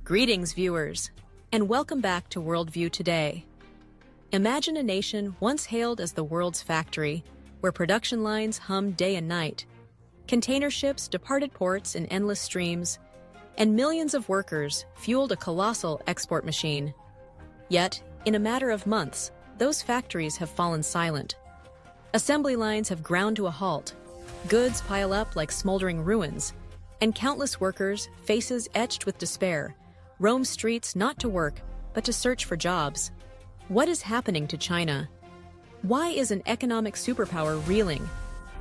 Greetings, viewers, and welcome back to WorldView Today. Imagine a nation once hailed as the world's factory, where production lines hummed day and night. Container ships departed ports in endless streams, and millions of workers fueled a colossal export machine. Yet, in a matter of months, those factories have fallen silent. Assembly lines have ground to a halt, goods pile up like smoldering ruins, and countless workers, faces etched with despair, roam streets not to work, but to search for jobs. What is happening to China? Why is an economic superpower reeling,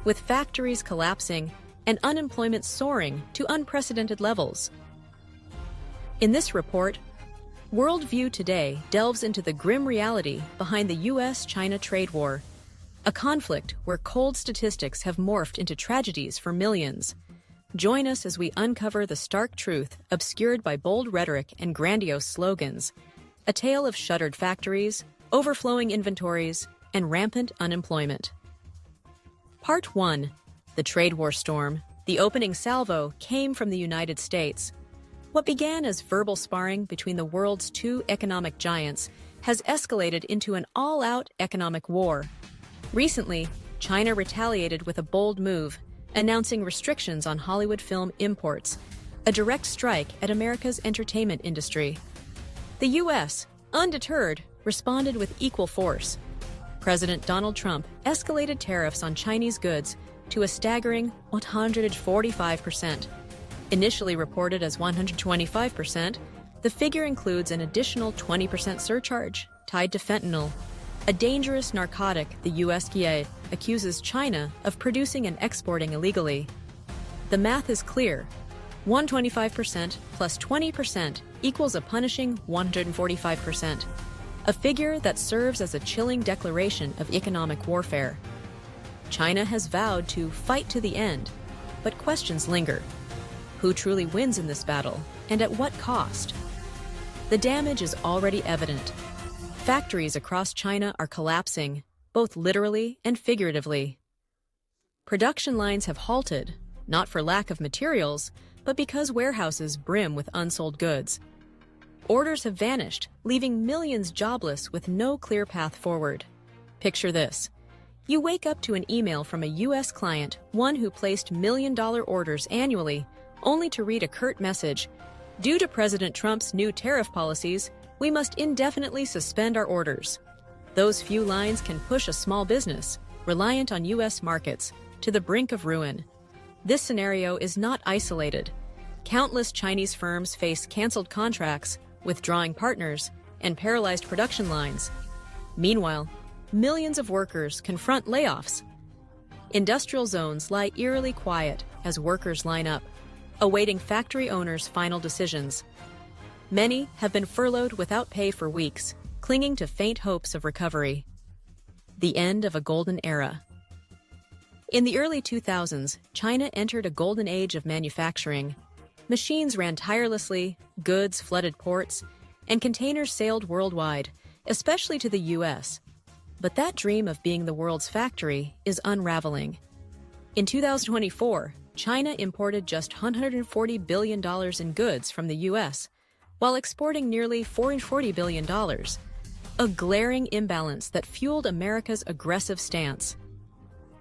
with factories collapsing and unemployment soaring to unprecedented levels? In this report, WorldView Today delves into the grim reality behind the U.S. China trade war, a conflict where cold statistics have morphed into tragedies for millions. Join us as we uncover the stark truth obscured by bold rhetoric and grandiose slogans, a tale of shuttered factories, overflowing inventories, and rampant unemployment. Part 1. The Trade War Storm. The opening salvo came from the United States. What began as verbal sparring between the world's two economic giants has escalated into an all-out economic war. Recently, China retaliated with a bold move, announcing restrictions on Hollywood film imports, a direct strike at America's entertainment industry. The U.S., undeterred, responded with equal force. President Donald Trump escalated tariffs on Chinese goods to a staggering 145%. Initially reported as 125%, the figure includes an additional 20% surcharge tied to fentanyl, a dangerous narcotic the U.S. accuses China of producing and exporting illegally. The math is clear. 125% plus 20% equals a punishing 145%, a figure that serves as a chilling declaration of economic warfare. China has vowed to fight to the end, but questions linger. Who truly wins in this battle, and at what cost? The damage is already evident. Factories across China are collapsing, both literally and figuratively. Production lines have halted, not for lack of materials, but because warehouses brim with unsold goods. Orders have vanished, leaving millions jobless with no clear path forward. Picture this. You wake up to an email from a U.S. client, one who placed million-dollar orders annually, only to read a curt message: "Due to President Trump's new tariff policies, we must indefinitely suspend our orders." Those few lines can push a small business, reliant on U.S. markets, to the brink of ruin. This scenario is not isolated. Countless Chinese firms face canceled contracts, withdrawing partners, and paralyzed production lines. Meanwhile, millions of workers confront layoffs. Industrial zones lie eerily quiet as workers line up, awaiting factory owners' final decisions. Many have been furloughed without pay for weeks, clinging to faint hopes of recovery. The end of a golden era. In the early 2000s, China entered a golden age of manufacturing. Machines ran tirelessly, goods flooded ports, and containers sailed worldwide, especially to the U.S. But that dream of being the world's factory is unraveling. In 2024, China imported just $140 billion in goods from the U.S., while exporting nearly $440 billion, a glaring imbalance that fueled America's aggressive stance.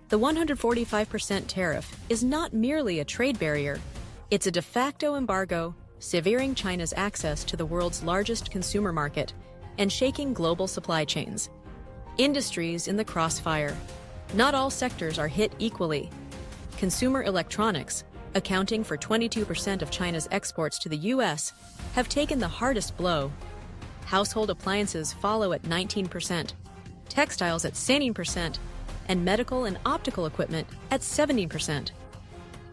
The 145% tariff is not merely a trade barrier, it's a de facto embargo, severing China's access to the world's largest consumer market and shaking global supply chains. Industries in the crossfire. Not all sectors are hit equally. Consumer electronics, accounting for 22% of China's exports to the U.S., have taken the hardest blow. Household appliances follow at 19%, textiles at 16%, and medical and optical equipment at 17%.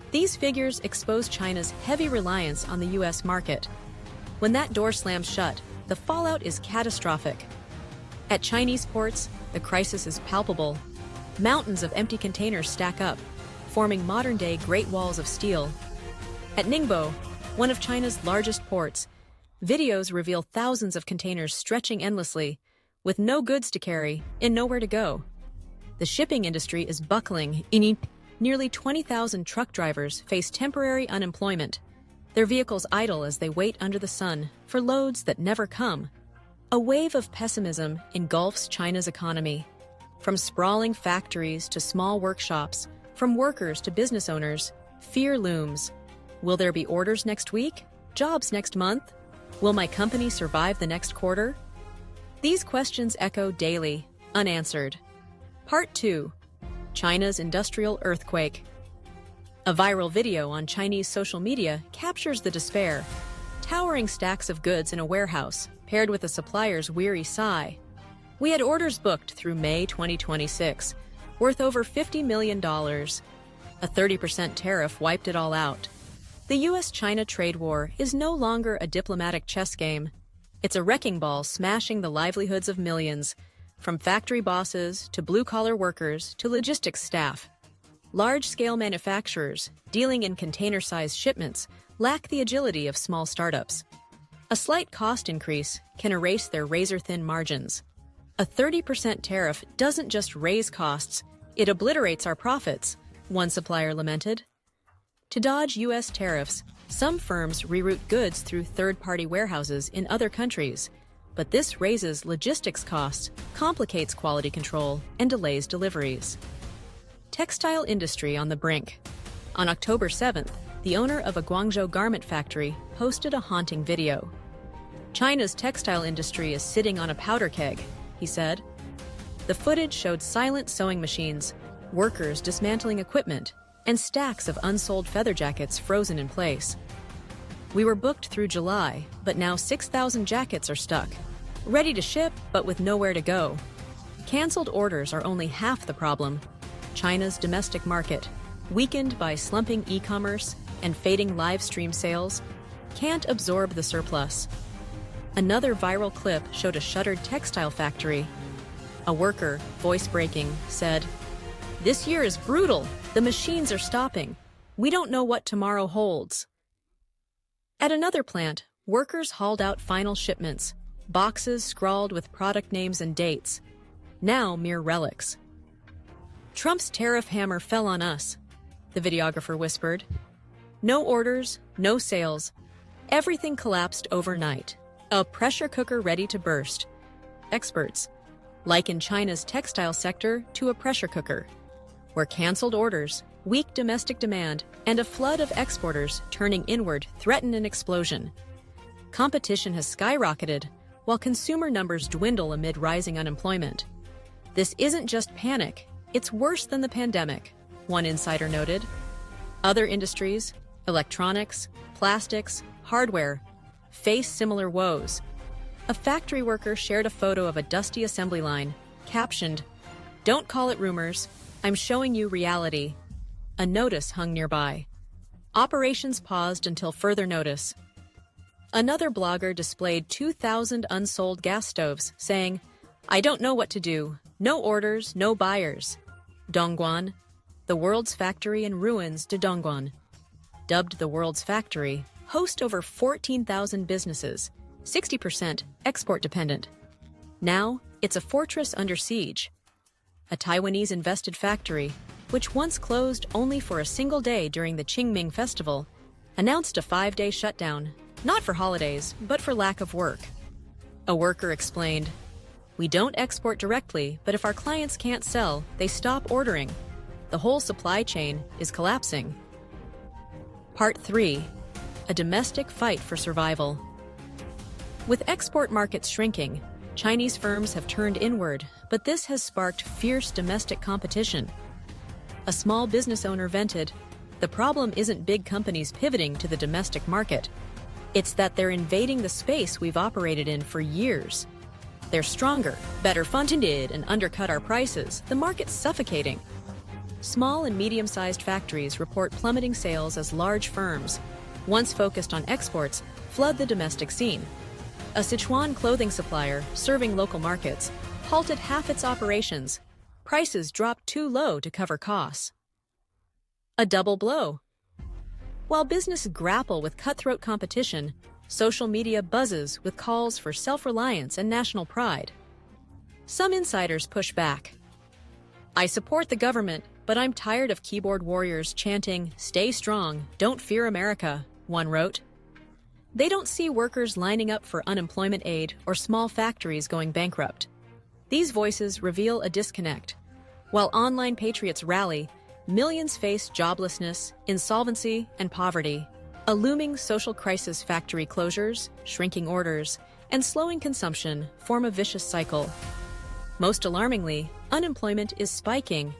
These figures expose China's heavy reliance on the U.S. market. When that door slams shut, the fallout is catastrophic. At Chinese ports, the crisis is palpable. Mountains of empty containers stack up, forming modern-day Great Walls of Steel. At Ningbo, one of China's largest ports, videos reveal thousands of containers stretching endlessly, with no goods to carry and nowhere to go. The shipping industry is buckling. Nearly 20,000 truck drivers face temporary unemployment. their vehicles idle as they wait under the sun for loads that never come. A wave of pessimism engulfs China's economy. From sprawling factories to small workshops, from workers to business owners, fear looms. Will there be orders next week? Jobs next month? Will my company survive the next quarter? These questions echo daily, unanswered. Part 2. China's Industrial Earthquake. A viral video on Chinese social media captures the despair. Towering stacks of goods in a warehouse, paired with a supplier's weary sigh. We had orders booked through May 2026, worth over $50 million. A 30% tariff wiped it all out. The U.S. China trade war is no longer a diplomatic chess game. It's a wrecking ball smashing the livelihoods of millions, from factory bosses to blue-collar workers to logistics staff. Large-scale manufacturers, dealing in container-sized shipments, lack the agility of small startups. A slight cost increase can erase their razor-thin margins. A 30% tariff doesn't just raise costs, it obliterates our profits, one supplier lamented. To dodge U.S. tariffs, some firms reroute goods through third-party warehouses in other countries, but this raises logistics costs, complicates quality control, and delays deliveries. Textile industry on the brink. On October 7th, the owner of a Guangzhou garment factory posted a haunting video. China's textile industry is sitting on a powder keg, he said. The footage showed silent sewing machines, workers dismantling equipment, and stacks of unsold feather jackets frozen in place. We were booked through July, but now 6,000 jackets are stuck. Ready to ship, but with nowhere to go. Cancelled orders are only half the problem. China's domestic market, weakened by slumping e-commerce and fading live stream sales, can't absorb the surplus. Another viral clip showed a shuttered textile factory. A worker, voice breaking, said, "This year is brutal. The machines are stopping. We don't know what tomorrow holds." At another plant, workers hauled out final shipments, boxes scrawled with product names and dates, now mere relics. "Trump's tariff hammer fell on us," the videographer whispered. No orders, no sales. Everything collapsed overnight. A pressure cooker ready to burst. Experts liken China's textile sector to a pressure cooker, where canceled orders, weak domestic demand, and a flood of exporters turning inward threaten an explosion. Competition has skyrocketed, while consumer numbers dwindle amid rising unemployment. This isn't just panic, it's worse than the pandemic, one insider noted. Other industries, electronics, plastics, hardware, face similar woes. A factory worker shared a photo of a dusty assembly line, captioned, "Don't call it rumors, I'm showing you reality." A notice hung nearby. Operations paused until further notice. Another blogger displayed 2,000 unsold gas stoves, saying, "I don't know what to do. No orders, no buyers." Dongguan, the world's factory in ruins to Dongguan. Dubbed the world's factory, hosts over 14,000 businesses, 60% export-dependent. Now, it's a fortress under siege. A Taiwanese-invested factory, which once closed only for a single day during the Qingming Festival, announced a 5-day shutdown, not for holidays, but for lack of work. A worker explained, "We don't export directly, but if our clients can't sell, they stop ordering. The whole supply chain is collapsing." Part 3. A domestic fight for survival. With export markets shrinking, Chinese firms have turned inward, but this has sparked fierce domestic competition. A small business owner vented, "The problem isn't big companies pivoting to the domestic market. It's that they're invading the space we've operated in for years. They're stronger, better funded, and undercut our prices. The market's suffocating." Small and medium-sized factories report plummeting sales as large firms, once focused on exports, flood the domestic scene. A Sichuan clothing supplier, serving local markets, halted half its operations. Prices dropped too low to cover costs. A double blow. While businesses grapple with cutthroat competition, social media buzzes with calls for self-reliance and national pride. Some insiders push back. "I support the government, but I'm tired of keyboard warriors chanting, 'Stay strong, don't fear America. one wrote. They don't see workers lining up for unemployment aid or small factories going bankrupt. These voices reveal a disconnect. While online patriots rally, millions face joblessness, insolvency, and poverty. A looming social crisis, factory closures, shrinking orders, and slowing consumption form a vicious cycle. Most alarmingly, unemployment is spiking.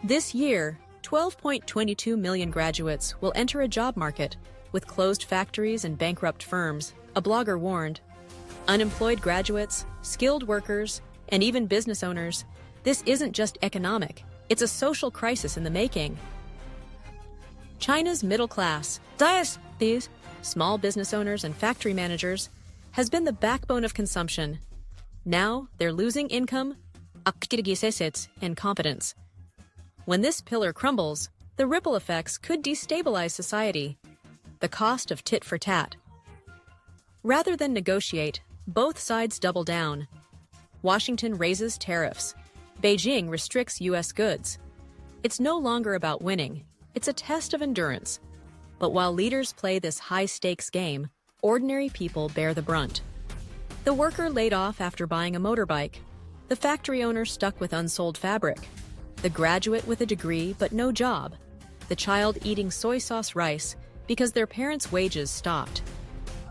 This year, 12.22 million graduates will enter a job market, with closed factories and bankrupt firms, a blogger warned. Unemployed graduates, skilled workers, and even business owners, this isn't just economic, it's a social crisis in the making. China's middle class, these small business owners and factory managers, has been the backbone of consumption. Now they're losing income, and confidence. When this pillar crumbles, the ripple effects could destabilize society. The cost of tit for tat. Rather than negotiate, both sides double down. Washington raises tariffs. Beijing restricts U.S. goods. It's no longer about winning. It's a test of endurance. But while leaders play this high-stakes game, ordinary people bear the brunt. The worker laid off after buying a motorbike. The factory owner stuck with unsold fabric. The graduate with a degree but no job. The child eating soy sauce rice because their parents' wages stopped.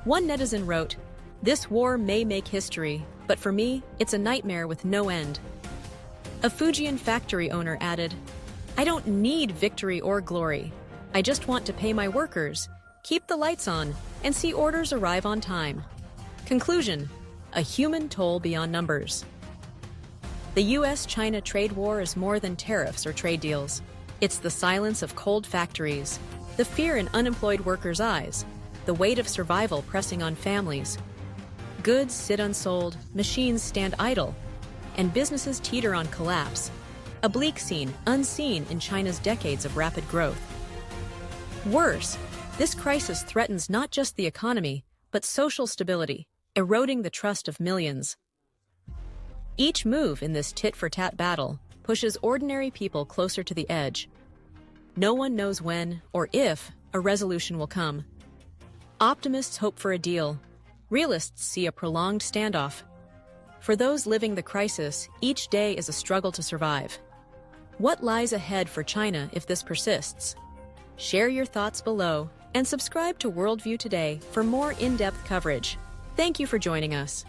One netizen wrote, "This war may make history, but for me, it's a nightmare with no end." A Fujian factory owner added, "I don't need victory or glory. I just want to pay my workers, keep the lights on, and see orders arrive on time." Conclusion: a human toll beyond numbers. The U.S. China trade war is more than tariffs or trade deals. It's the silence of cold factories, the fear in unemployed workers' eyes, the weight of survival pressing on families. Goods sit unsold, machines stand idle, and businesses teeter on collapse. A bleak scene unseen in China's decades of rapid growth. Worse, this crisis threatens not just the economy, but social stability, eroding the trust of millions. Each move in this tit-for-tat battle pushes ordinary people closer to the edge. No one knows when or if a resolution will come. Optimists hope for a deal. Realists see a prolonged standoff. For those living the crisis, each day is a struggle to survive. What lies ahead for China if this persists? Share your thoughts below and subscribe to WorldView Today for more in-depth coverage. Thank you for joining us.